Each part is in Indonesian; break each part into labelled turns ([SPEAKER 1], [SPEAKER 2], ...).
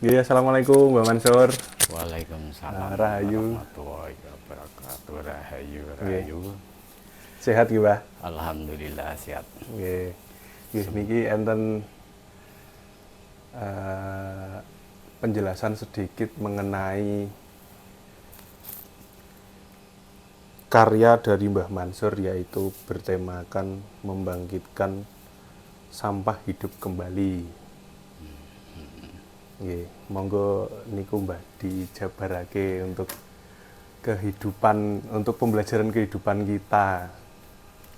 [SPEAKER 1] Iya, assalamualaikum Mbak Mansur.
[SPEAKER 2] Waalaikumsalam
[SPEAKER 1] Rahayu.
[SPEAKER 2] warahmatullahi wabarakatuh. Rahayu,
[SPEAKER 1] Nggih.
[SPEAKER 2] rahayu.
[SPEAKER 1] Sehat nggih, Mbah?
[SPEAKER 2] Alhamdulillah sehat.
[SPEAKER 1] Nggih. Nggih niki enten penjelasan sedikit mengenai karya dari Mbah Mansur, yaitu bertemakan membangkitkan sampah hidup kembali. Nggih, monggo niku Mbah dijabarake untuk kehidupan, untuk pembelajaran kehidupan kita.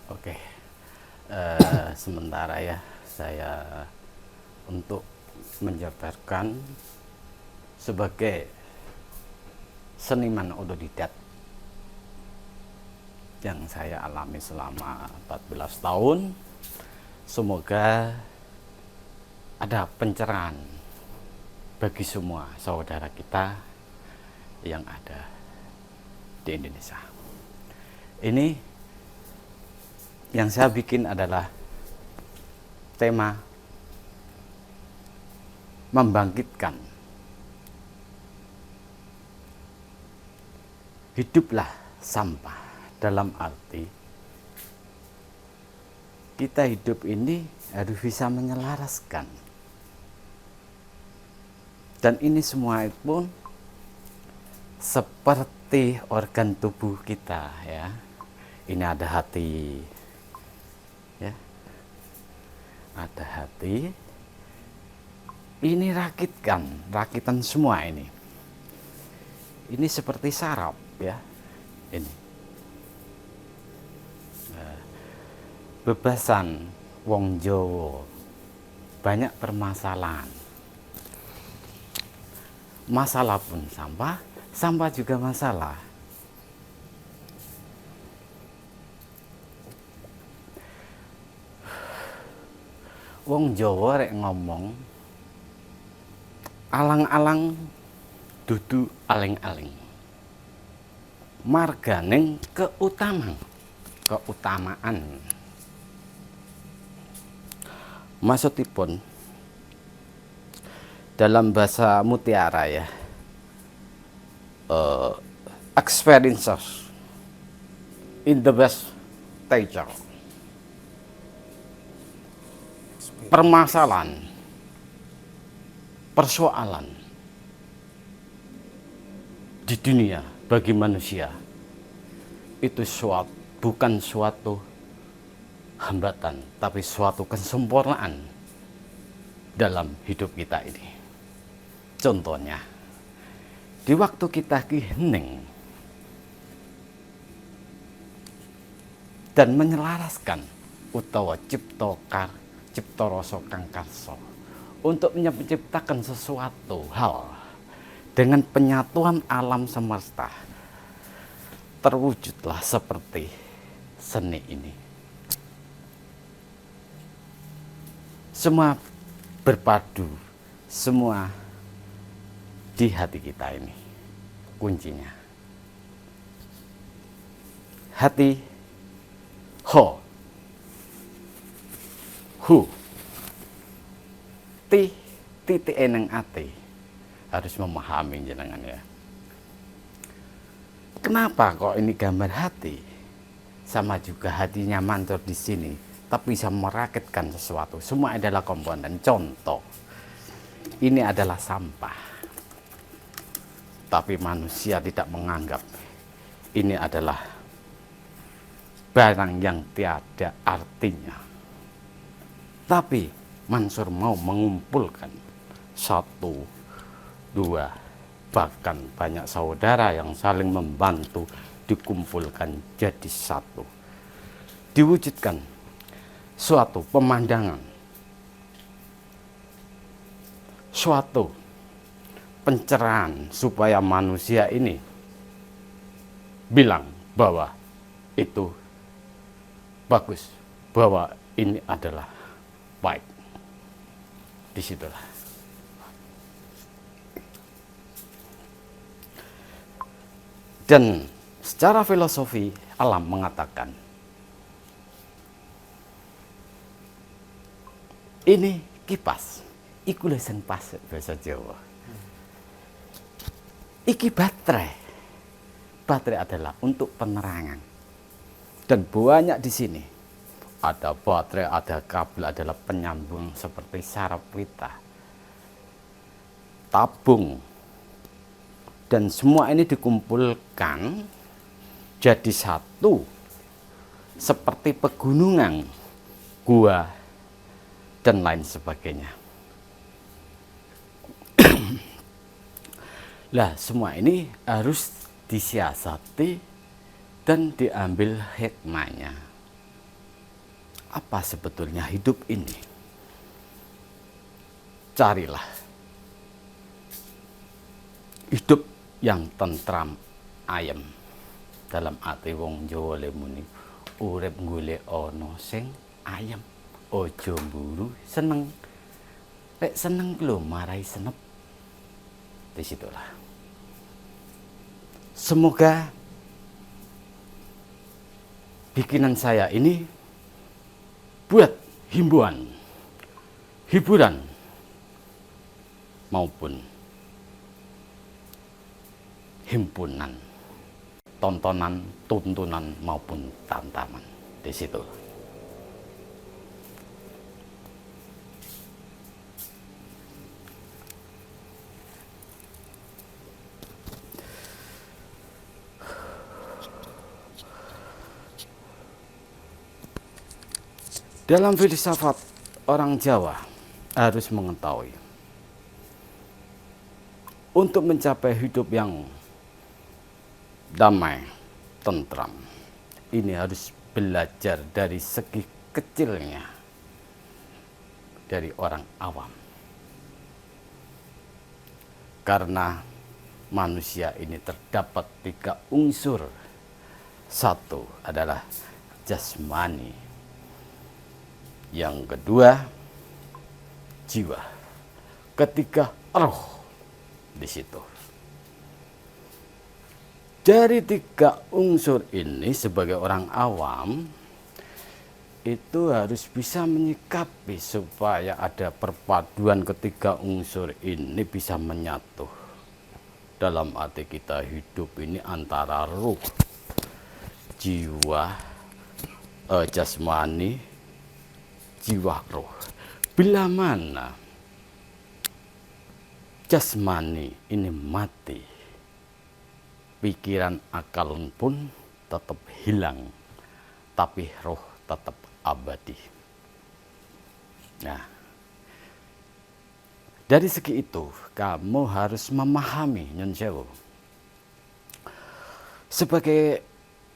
[SPEAKER 2] Oke. Sementara ya saya untuk menjabarkan sebagai seniman otodidak yang saya alami selama 14 tahun. Semoga ada pencerahan bagi semua saudara kita yang ada di Indonesia. Ini yang saya bikin adalah tema membangkitkan. Hiduplah sampah, dalam arti kita hidup ini harus bisa menyelaraskan. Dan ini semua pun seperti organ tubuh kita ya. Ini ada hati. Ya. Ada hati. Ini rakitan semua ini. Ini seperti saraf ya. Ini. Bebasan wong Jawa banyak permasalahan. Masalah pun sampah, sampah juga masalah. Wong Jawa rek ngomong alang-alang dudu aling-aling. Marganing keutamaan. Maksudipun dalam bahasa mutiara ya, experiences in the best teacher. Permasalahan, persoalan di dunia bagi manusia itu bukan suatu hambatan, tapi suatu kesempurnaan dalam hidup kita ini. Contohnya, di waktu kita hening dan menyelaraskan utawa cipta rasa kang karsa untuk menciptakan sesuatu hal dengan penyatuan alam semesta, terwujudlah seperti seni ini. Semua berpadu, semua di hati kita ini kuncinya. Hati, titik eneng ati, harus memahami jenengan ya. Kenapa kok ini gambar hati? Sama juga hatinya Mansur di sini, tapi bisa merakitkan sesuatu. Semua adalah komponen. Contoh, ini adalah sampah. Tapi manusia tidak menganggap ini adalah barang yang tiada artinya. Tapi Mansur mau mengumpulkan 1, 2, bahkan banyak saudara yang saling membantu dikumpulkan jadi satu. Diwujudkan suatu pemandangan, suatu pencerahan supaya manusia ini bilang bahwa itu bagus, bahwa ini adalah baik. Disitulah. Dan secara filosofi alam mengatakan ini kipas, iku lesen pas bahasa Jawa. Iki baterai. Baterai adalah untuk penerangan. Dan banyak di sini. Ada baterai, ada kabel, adalah penyambung seperti saraf kita. Tabung. Dan semua ini dikumpulkan jadi satu. Seperti pegunungan, gua, dan lain sebagainya. Lah, semua ini harus disiasati dan diambil hikmahnya. Apa sebetulnya hidup ini? Carilah hidup yang tentram, ayem. Dalam arti wong Jawa le muni, urip golek ana sing ayem, aja mburu seneng. Lek seneng lho marai senep. Disitulah. Semoga bikinan saya ini buat himbauan, hiburan, maupun himpunan, tontonan, tuntunan, maupun tantangan di situ. Dalam filsafat orang Jawa harus mengetahui, untuk mencapai hidup yang damai, tentram, ini harus belajar dari segi kecilnya dari orang awam. Karena manusia ini terdapat 3 unsur. Satu adalah jasmani. Yang kedua, jiwa. Ketiga, roh di situ. Dari 3 unsur ini sebagai orang awam itu harus bisa menyikapi supaya ada perpaduan ketiga unsur ini bisa menyatu. Dalam arti kita hidup ini antara ruh, jiwa, jasmani, jiwa, roh. Bila mana jasmani ini mati, pikiran akal pun tetap hilang, tapi roh tetap abadi. Nah, dari segi itu kamu harus memahami, Nyun Sewu, sebagai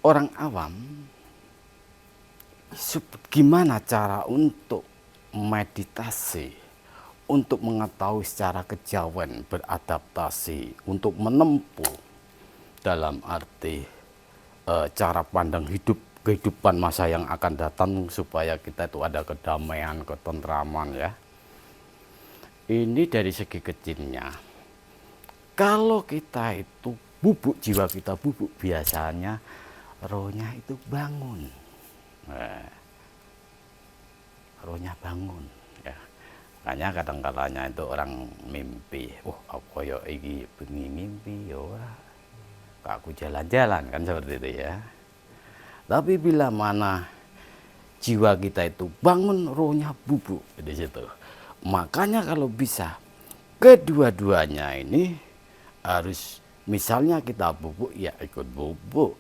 [SPEAKER 2] orang awam, gimana cara untuk meditasi, untuk mengetahui secara kejawen, beradaptasi, untuk menempuh dalam arti cara pandang hidup, kehidupan masa yang akan datang supaya kita itu ada kedamaian, ketentraman ya. Ini dari segi kecilnya. Kalau kita itu bubuk, jiwa kita bubuk, biasanya rohnya itu bangun. Rohnya bangun ya. Makanya kadang-kalanya itu orang mimpi, aku yo iki bengi mimpi yo aku jalan-jalan kan seperti itu ya. Tapi bila mana jiwa kita itu bangun, rohnya bubuk di situ. Makanya kalau bisa kedua-duanya ini harus, misalnya kita bubuk ya ikut bubuk.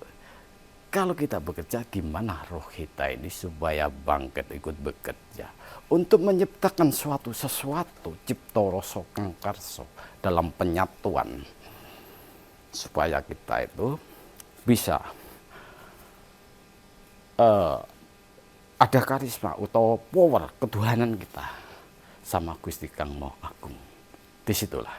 [SPEAKER 2] Kalau kita bekerja, gimana roh kita ini supaya bangkit ikut bekerja untuk menciptakan sesuatu cipta rasa kang karsa dalam penyatuan, supaya kita itu bisa ada karisma atau power ketuhanan kita sama Gusti Kang Maha Agung. Disitulah